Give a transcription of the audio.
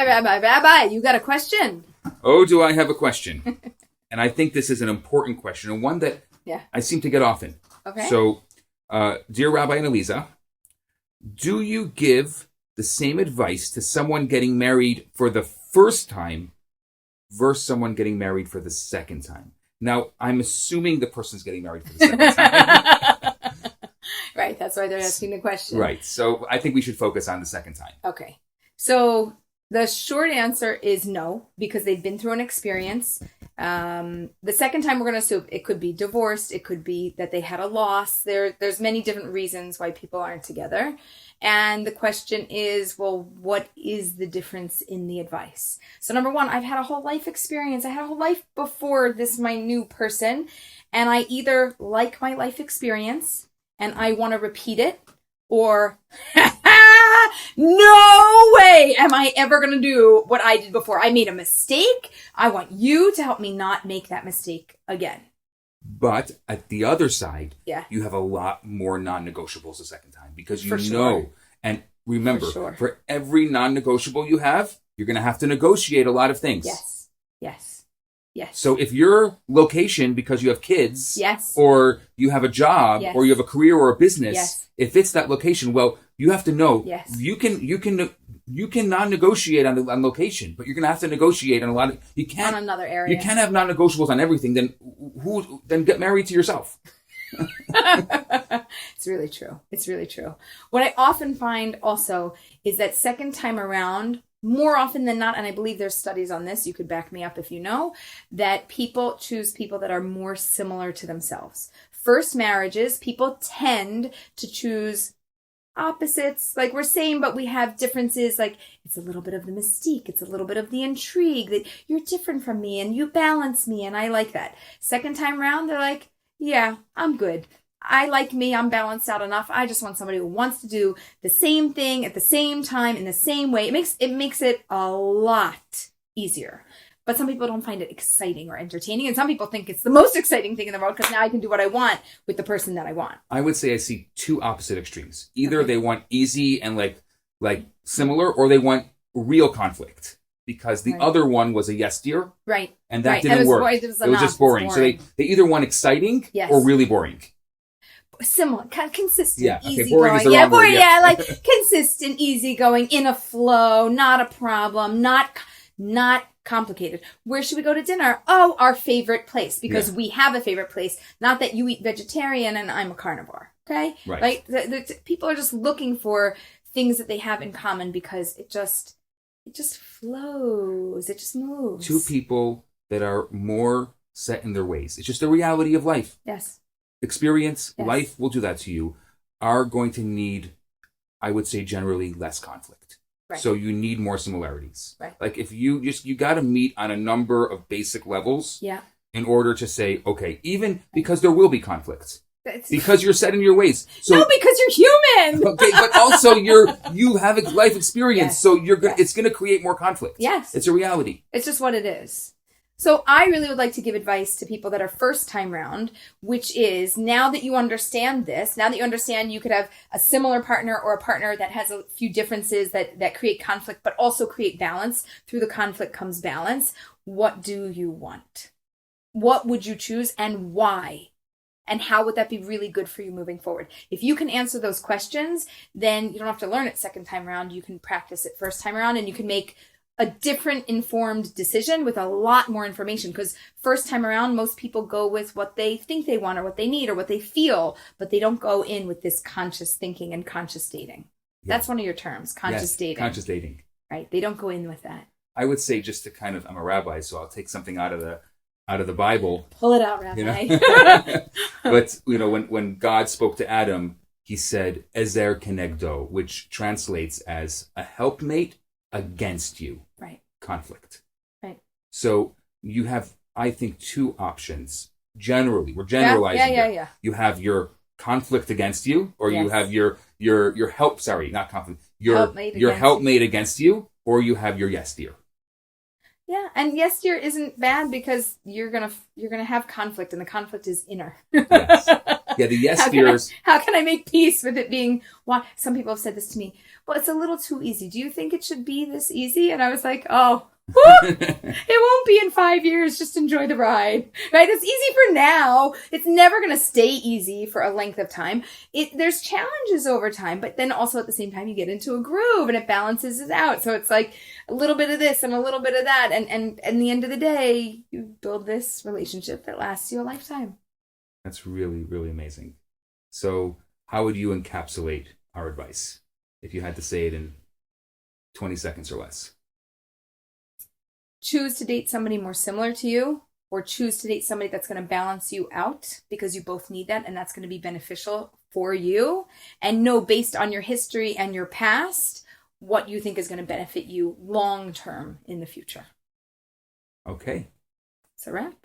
Rabbi, you got a question? Oh, do I have a question? And I think this is an important question, and one that I seem to get often. Okay. So, dear Rabbi and Aleeza, do you give the same advice to someone getting married for the first time versus someone getting married for the second time? Now, I'm assuming the person's getting married for the second time. Right, that's why they're asking the question. Right, so I think we should focus on the second time. Okay, so the short answer is no, because they've been through an experience. The second time we're going to assume it could be divorced. It could be that they had a loss. There's many different reasons why people aren't together. And the question is, well, what is the difference in the advice? So number one, I've had a whole life experience. I had a whole life before this, my new person. And I either like my life experience and I want to repeat it, or no way am I ever going to do what I did before. I made a mistake. I want you to help me not make that mistake again. But at the other side, Yeah. you have a lot more non-negotiables the second time because you For know. sure. And remember, For sure. for every non-negotiable you have, you're going to have to negotiate a lot of things. Yes. Yes. Yes. So if your location, because you have kids, Yes. or you have a job, Yes. or you have a career or a business, Yes. if it's that location, well, you have to know Yes. you can non-negotiate on location, but you're going to have to negotiate on a lot of. You can't on another area. You can't have non-negotiables on everything. Then get married to yourself. It's really true. It's really true. What I often find also is that second time around, more often than not, and I believe there's studies on this, you could back me up if you know, that people choose people that are more similar to themselves. First marriages, people tend to choose opposites, like we're saying, but we have differences. Like it's a little bit of the mystique, it's a little bit of the intrigue that you're different from me and you balance me, and I like that. Second time round, they're like, yeah, I'm good. I like me. I'm balanced out enough. I just want somebody who wants to do the same thing at the same time in the same way. It makes it a lot easier. But some people don't find it exciting or entertaining, and some people think it's the most exciting thing in the world because now I can do what I want with the person that I want. I would say I see two opposite extremes. Either they want easy and like similar, or they want real conflict. Because the other one was a yes dear. Right. And that didn't work. It was just boring. So they either want exciting or really boring. Similar, kind of consistent, yeah, okay, easy boring going. Is the wrong word. Yeah, like consistent, easy going, in a flow, not a problem, not complicated. Where should we go to dinner? Oh, our favorite place, because we have a favorite place. Not that you eat vegetarian and I'm a carnivore. Okay, right? Like the people are just looking for things that they have in common because it just flows. It just moves. Two people that are more set in their ways. It's just the reality of life. Yes. Experience, life will do that to you, are going to need, I would say, generally less conflict. Right. So you need more similarities. Right. Like if you got to meet on a number of basic levels in order to say, okay, even because there will be conflicts. Because you're set in your ways. So, no, because you're human. Okay, but also you have a life experience, so it's going to create more conflict. Yes. It's a reality. It's just what it is. So I really would like to give advice to people that are first time round, which is, now that you understand this, now that you understand you could have a similar partner or a partner that has a few differences that create conflict, but also create balance. Through the conflict comes balance. What do you want? What would you choose and why? And how would that be really good for you moving forward? If you can answer those questions, then you don't have to learn it second time around. You can practice it first time around, and you can make a different informed decision with a lot more information. Because first time around, most people go with what they think they want or what they need or what they feel, but they don't go in with this conscious thinking and conscious dating. Yeah. That's one of your terms, conscious dating. Conscious dating. Right. They don't go in with that. I would say, just to kind of, I'm a rabbi, so I'll take something out of the Bible. Pull it out, Rabbi. You know? But, when God spoke to Adam, he said, Ezer Kenegdo, which translates as a helpmate against you. Right. Conflict. Right. So you have, I think, two options. Generally, we're generalizing. Yeah. You have your conflict against you, or you have your help, sorry, not conflict, your helpmate against you, or you have your yes dear. Yeah, and yes dear isn't bad because you're gonna have conflict, and the conflict is inner. Yes. Yeah, the yes dears. How can I make peace with it being? Why? Some people have said this to me. Well, it's a little too easy. Do you think it should be this easy? And I was like, oh, it won't be in 5 years. Just enjoy the ride, right? It's easy for now. It's never going to stay easy for a length of time. There's challenges over time, but then also at the same time, you get into a groove and it balances it out. So it's like a little bit of this and a little bit of that. And at the end of the day, you build this relationship that lasts you a lifetime. That's really, really amazing. So how would you encapsulate our advice if you had to say it in 20 seconds or less? Choose to date somebody more similar to you, or choose to date somebody that's going to balance you out, because you both need that, and that's going to be beneficial for you. And know, based on your history and your past, what you think is going to benefit you long term in the future. Okay. That's a wrap.